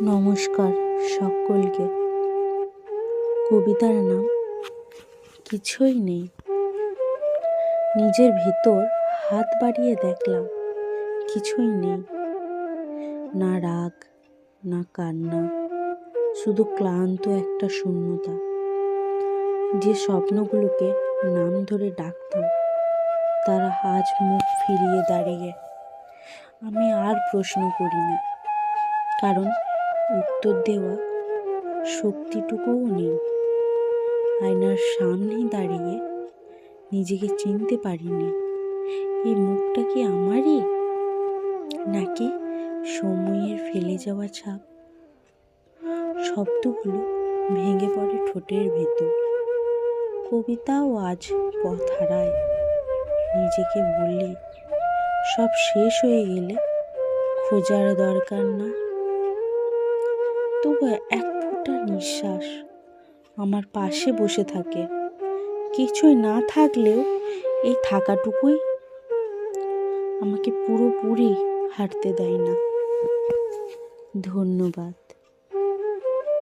নমস্কার সকলকে। কবিতার নাম কিছুই নেই। নিজের ভেতর হাত বাড়িয়ে দেখলাম কিছুই নেই, না রাগ না কান্না, শুধু ক্লান্ত একটা শূন্যতা। যে স্বপ্নগুলোকে নাম ধরে ডাকতাম তারা আজ মুখ ফিরিয়ে দাঁড়িয়ে। আমি আর প্রশ্ন করি না, কারণ উত্তর দেওয়া শক্তিটুকুও নেই। আয়নার সামনে দাঁড়িয়ে নিজেকে চিনতে পারিনি। এই মুখটা কি আমারই, নাকি সময়ের ফেলে যাওয়া ছাপ? শব্দগুলো ভেঙে পড়ে ঠোঁটের ভেতর। কবিতাও আজ পথ হারায়। নিজেকে বলি সব শেষ হয়ে গেলে খোঁজার দরকার না। তবু এক ফোঁটা নিঃশ্বাস আমার পাশে বসে থাকে। কিছুই না থাকলেও এই থাকাটুকুই আমাকে পুরোপুরি হাঁটতে দেয় না। ধন্যবাদ।